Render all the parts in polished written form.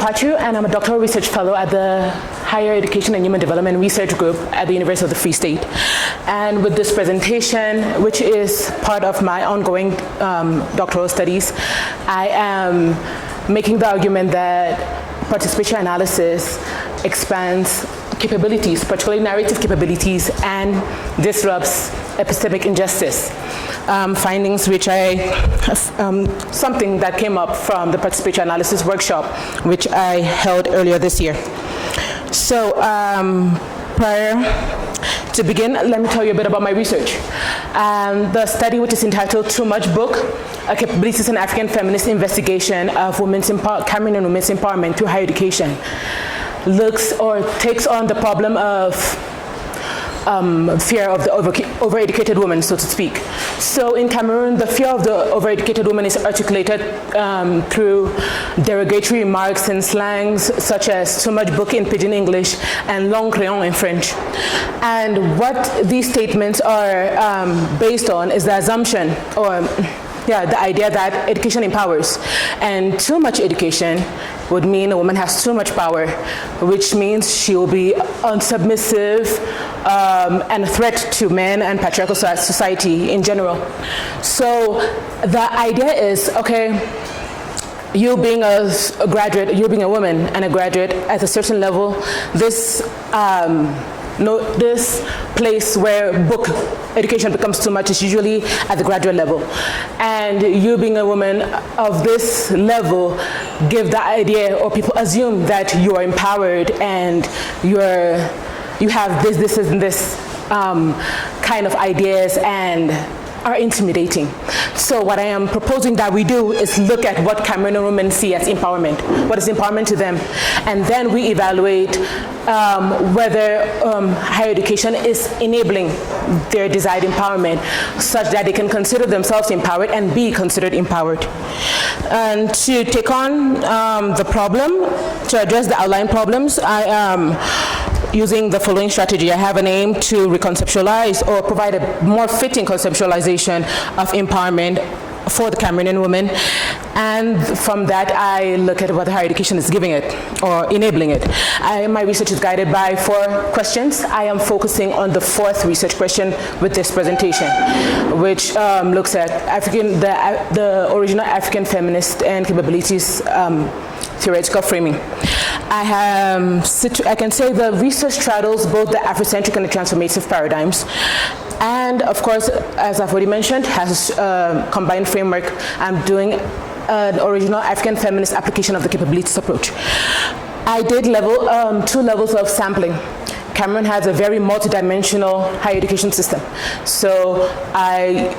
Kwachou, and I'm a doctoral research fellow at the Higher Education and Human Development Research Group at the University of the Free State. And with this presentation, which is part of my ongoing doctoral studies, I am making the argument that participatory analysis expands capabilities, particularly narrative capabilities, and disrupts epistemic injustice. Findings which something that came up from the participatory analysis workshop, which I held earlier this year. So prior to begin, let me tell you a bit about my research. The study, which is entitled Too Much Book, A Capabilities in African Feminist Investigation of Cameroonian Women's Empowerment Through Higher Education, looks or takes on the problem of fear of the overeducated woman, so to speak. So in Cameroon, the fear of the overeducated woman is articulated through derogatory remarks and slangs such as too much book in Pidgin English and long crayon in French. And what these statements are based on is the assumption, or the idea that education empowers. And too much education would mean a woman has too much power, which means she will be unsubmissive and a threat to men and patriarchal society in general. So the idea is, okay, you being a graduate, you being a woman and a graduate at a certain level, this place where book education becomes too much is usually at the graduate level. And you being a woman of this level give the idea, or people assume that you are empowered and you have this and this kind of ideas and are intimidating. So what I am proposing that we do is look at what Cameroonian women see as empowerment. What is empowerment to them? And then we evaluate whether higher education is enabling their desired empowerment such that they can consider themselves empowered and be considered empowered. And to take on the problem, to address the outline problems, I am using the following strategy. I have an aim to reconceptualize or provide a more fitting conceptualization of empowerment for the Cameroonian woman, and from that I look at what higher education is giving it or enabling it. My research is guided by 4 questions. I am focusing on the 4th research question with this presentation, which looks at the original African feminist and capabilities theoretical framing. I can say the research straddles both the Afrocentric and the transformative paradigms, and of course, as I've already mentioned, has a combined framework. I'm doing an original African feminist application of the capabilities approach. I did 2 levels of sampling. Cameroon has a very multidimensional higher education system. So I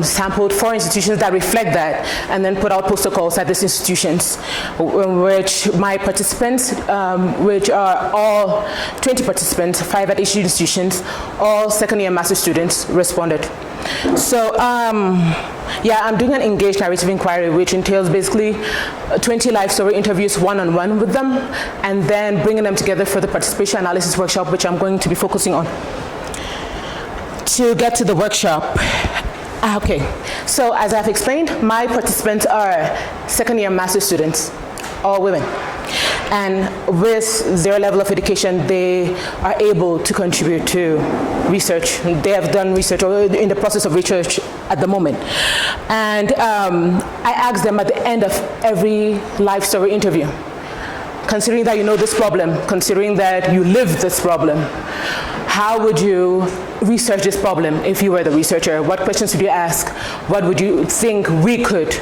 sampled 4 institutions that reflect that, and then put out poster calls at these institutions, which my participants, which are all 20 participants, 5 at each institutions, all second-year master's students, responded. So I'm doing an engaged narrative inquiry, which entails basically 20 live story interviews one-on-one with them, and then bringing them together for the participation analysis workshop, which I'm going to be focusing on. To get to the workshop, okay, so as I've explained, my participants are second-year master's students, all women. And with their level of education, they are able to contribute to research. They have done research, or in the process of research at the moment. And I ask them at the end of every live story interview, considering that you know this problem, considering that you live this problem, how would you research this problem if you were the researcher? What questions would you ask? What would you think we could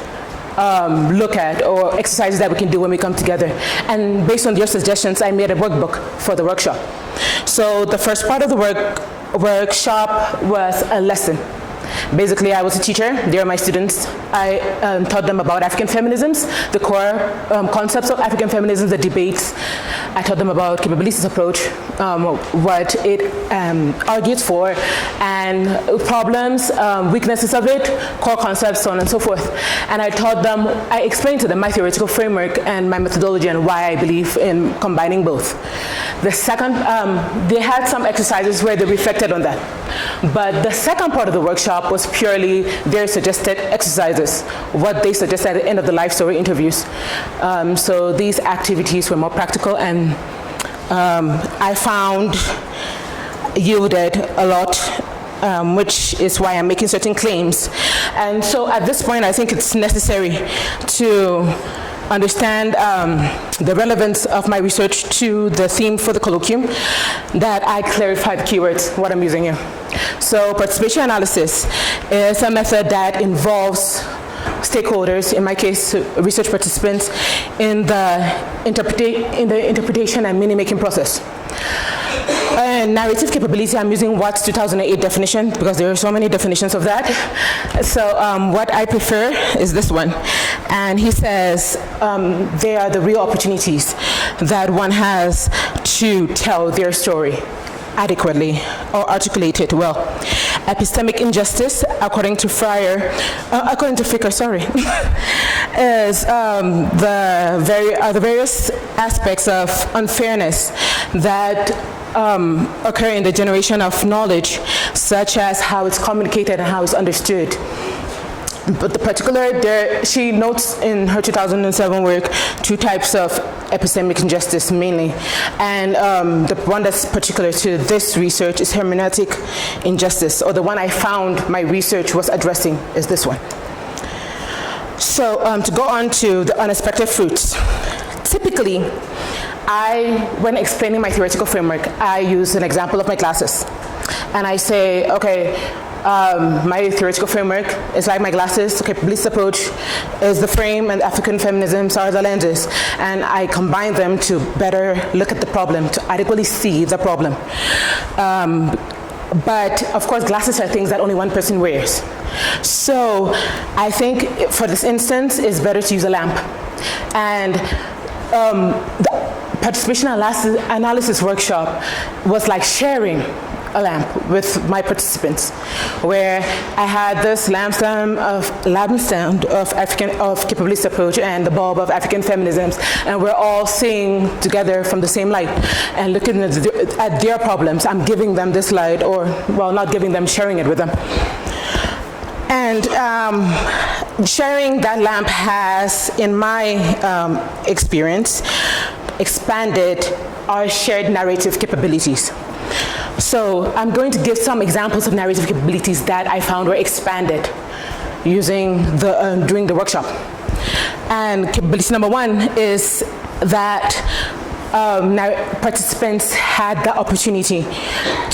look at, or exercises that we can do when we come together? And based on your suggestions, I made a workbook for the workshop. So the first part of the workshop was a lesson. Basically, I was a teacher, they are my students. I taught them about African feminisms, the core concepts of African feminism, the debates, I taught them about capabilities approach, what it argues for, and problems, weaknesses of it, core concepts, so on and so forth. And I explained to them my theoretical framework and my methodology and why I believe in combining both. The second, they had some exercises where they reflected on that. But the second part of the workshop was purely their suggested exercises, what they suggested at the end of the life story interviews. So these activities were more practical, and I found yielded a lot, which is why I'm making certain claims. And so at this point, I think it's necessary to understand the relevance of my research to the theme for the colloquium, that I clarify the keywords, what I'm using here. So participation analysis is a method that involves stakeholders, in my case, research participants, in the interpretation and meaning-making process. Narrative capability, I'm using Watt's 2008 definition because there are so many definitions of that. So what I prefer is this one. And he says they are the real opportunities that one has to tell their story adequately or articulate it well. Epistemic injustice, according to Fricker, is the various aspects of unfairness that occur in the generation of knowledge, such as how it's communicated and how it's understood. But the particular, she notes in her 2007 work 2 types of epistemic injustice mainly. And the one that's particular to this research is hermeneutic injustice, or the one I found my research was addressing is this one. So to go on to the unexpected fruits. Typically, when explaining my theoretical framework, I use an example of my glasses. And I say, okay, my theoretical framework is like my glasses, the capabilities approach is the frame, and African feminisms are the lenses. And I combine them to better look at the problem, to adequately see the problem. But of course, glasses are things that only one person wears. So I think for this instance, it's better to use a lamp. And the participation analysis workshop was like sharing a lamp with my participants, where I had this lampstand of capabilities approach and the bulb of African feminisms, and we're all seeing together from the same light and looking at their problems. I'm giving them this light, or well, not giving them, sharing it with them. And sharing that lamp has, in my experience, expanded our shared narrative capabilities. So I'm going to give some examples of narrative capabilities that I found were expanded using during the workshop. And capability number 1 is that participants had the opportunity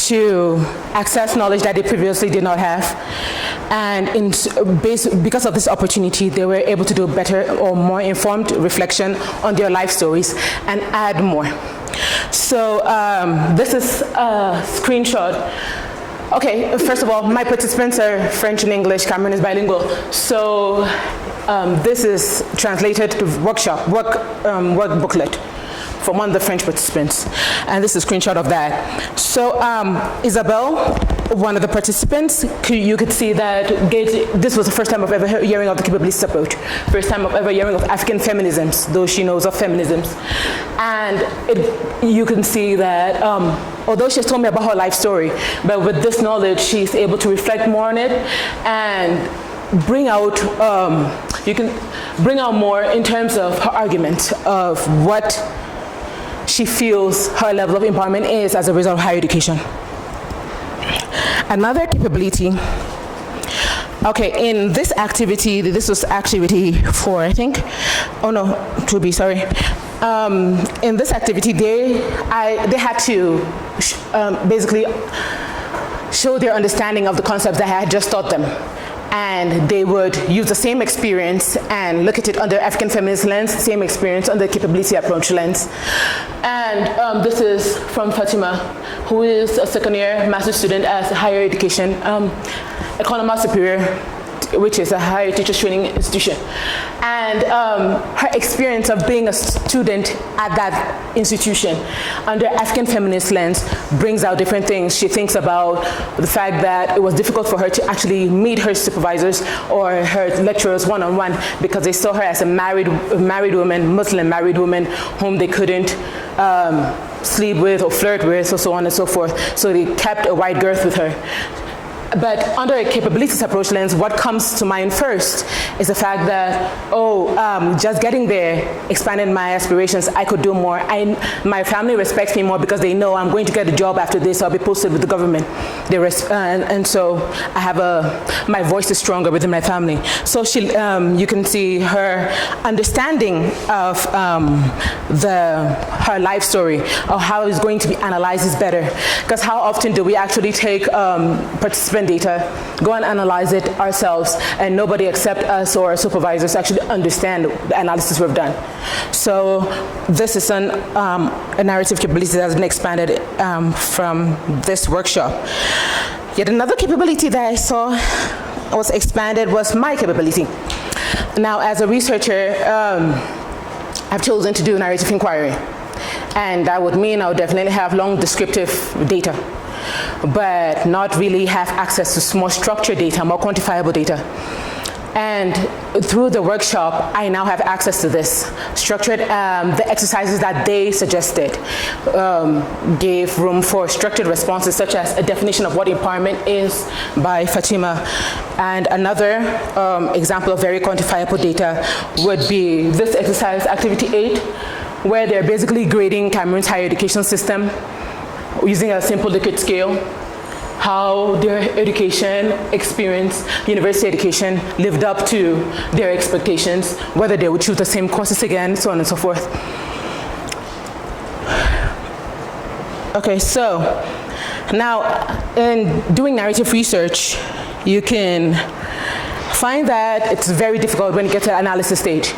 to access knowledge that they previously did not have. And because of this opportunity, they were able to do better or more informed reflection on their life stories and add more. So this is a screenshot. Okay, first of all, my participants are French and English. Cameron is bilingual. So this is translated to work booklet from one of the French participants. And this is a screenshot of that. So Isabel, one of the participants, you could see that this was the first time of ever hearing of the capabilities approach, first time of ever hearing of African feminisms, though she knows of feminisms. And you can see that although she's told me about her life story, but with this knowledge, she's able to reflect more on it and bring out, you can bring out more in terms of her argument of what she feels her level of empowerment is as a result of higher education. Another capability, okay, in this activity, this was activity 4, I think. Oh no, 2B, sorry. In this activity, they had to basically show their understanding of the concepts that I had just taught them. And they would use the same experience and look at it under African feminist lens, same experience under capability approach lens. And this is from Fatima, who is a second-year master's student at higher education, Economy Superior which is a higher teachers training institution. And her experience of being a student at that institution under African feminist lens brings out different things. She thinks about the fact that it was difficult for her to actually meet her supervisors or her lecturers one-on-one because they saw her as a married woman, Muslim married woman, whom they couldn't sleep with or flirt with, or so on and so forth. So they kept a wide girth with her. But under a capabilities approach lens, what comes to mind first is the fact that, just getting there expanded my aspirations. I could do more. My family respects me more because they know I'm going to get a job after this. I'll be posted with the government. And so I have my voice is stronger within my family. So you can see her understanding of her life story, or how it's going to be analyzed is better. Because how often do we actually take participant data, go and analyze it ourselves, and nobody except us or our supervisors actually understand the analysis we've done. So this is a narrative capability that has been expanded from this workshop. Yet another capability that I saw was expanded was my capability. Now, as a researcher, I've chosen to do narrative inquiry. And that would mean I would definitely have long descriptive data, but not really have access to more structured data, more quantifiable data. And through the workshop, I now have access to this. Structured, the exercises that they suggested gave room for structured responses, such as a definition of what empowerment is by Fatima. And another example of very quantifiable data would be this exercise, activity 8, where they're basically grading Cameroon's higher education system using a simple Likert scale, how their education experience, university education, lived up to their expectations, whether they would choose the same courses again, so on and so forth. Okay, so now in doing narrative research, you can find that it's very difficult when you get to the analysis stage.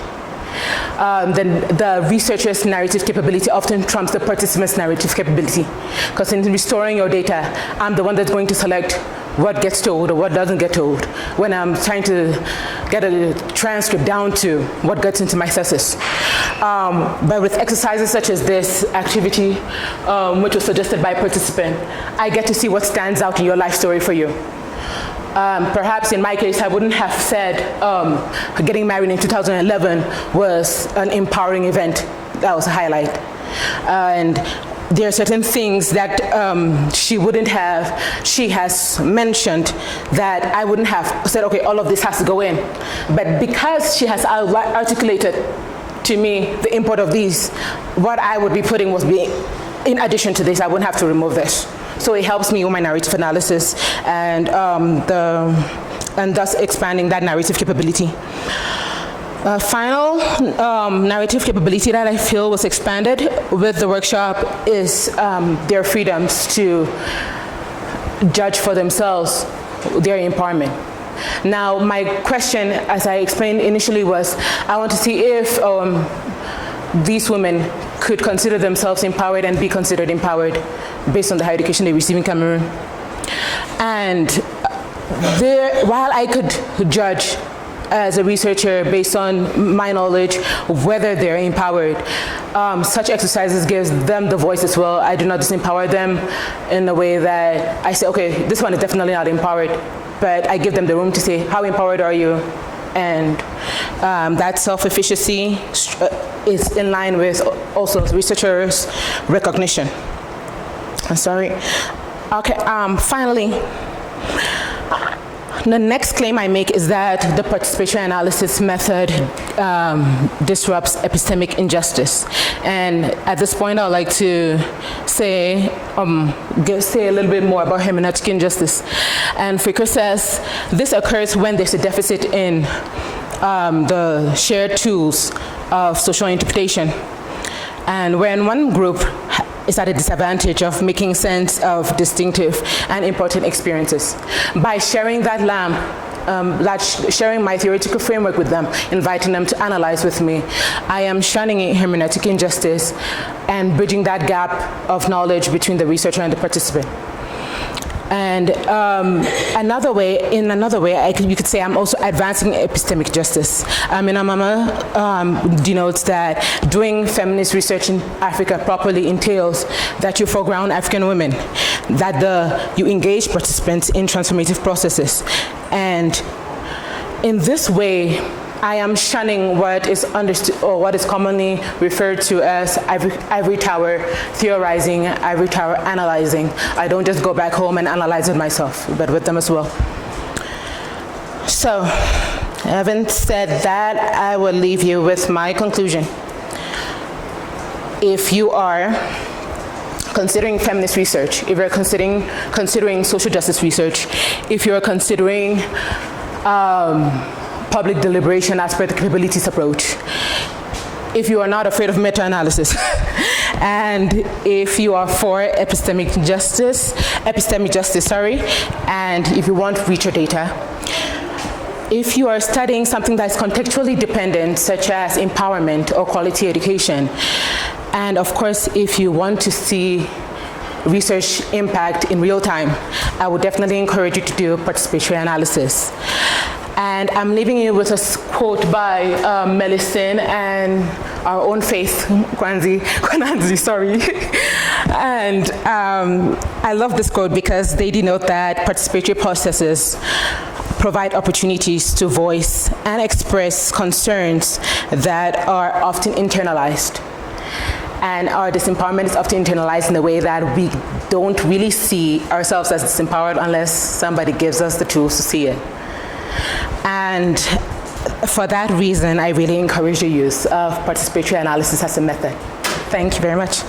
Then the researcher's narrative capability often trumps the participant's narrative capability. Because in restoring your data, I'm the one that's going to select what gets told or what doesn't get told when I'm trying to get a transcript down to what gets into my thesis. But with exercises such as this activity, which was suggested by a participant, I get to see what stands out in your life story for you. Perhaps in my case, I wouldn't have said getting married in 2011 was an empowering event. That was a highlight. And there are certain things that she has mentioned that I wouldn't have said, okay, all of this has to go in. But because she has articulated to me the import of these, what I would be putting was in addition to this, I wouldn't have to remove this. So it helps me with my narrative analysis and thus expanding that narrative capability. Final narrative capability that I feel was expanded with the workshop is their freedoms to judge for themselves their empowerment. Now, my question, as I explained initially, was I want to see if these women could consider themselves empowered and be considered empowered based on the higher education they receive in Cameroon. And while I could judge as a researcher based on my knowledge of whether they're empowered, such exercises gives them the voice as well. I do not disempower them in a way that I say, okay, this one is definitely not empowered, but I give them the room to say, how empowered are you? And that self-efficacy is in line with also researchers' recognition. I'm sorry. Okay, finally, the next claim I make is that the participation analysis method disrupts epistemic injustice. And at this point, I would like to say a little bit more about hermeneutic injustice. And Fricker says, this occurs when there's a deficit in the shared tools of social interpretation. And when one group is at a disadvantage of making sense of distinctive and important experiences. By sharing that lamp, sharing my theoretical framework with them, inviting them to analyze with me, I am shunning hermeneutic injustice and bridging that gap of knowledge between the researcher and the participant. And another way, you could say I'm also advancing epistemic justice. Minamama denotes that doing feminist research in Africa properly entails that you foreground African women, that you engage participants in transformative processes. And in this way, I am shunning what is understood, or what is commonly referred to as ivory tower theorizing, ivory tower analyzing. I don't just go back home and analyze it myself, but with them as well. So, having said that, I will leave you with my conclusion. If you are considering feminist research, if you're considering social justice research, if you're considering public deliberation as per the capabilities approach, if you are not afraid of meta-analysis, and if you are for epistemic justice, and if you want richer data, if you are studying something that's contextually dependent, such as empowerment or quality education, and of course, if you want to see research impact in real time, I would definitely encourage you to do participatory analysis. And I'm leaving you with a quote by Melisine and our own Faith Kwanzi, sorry. And I love this quote because they denote that participatory processes provide opportunities to voice and express concerns that are often internalized. And our disempowerment is often internalized in the way that we don't really see ourselves as disempowered unless somebody gives us the tools to see it. And for that reason, I really encourage the use of participatory analysis as a method. Thank you very much.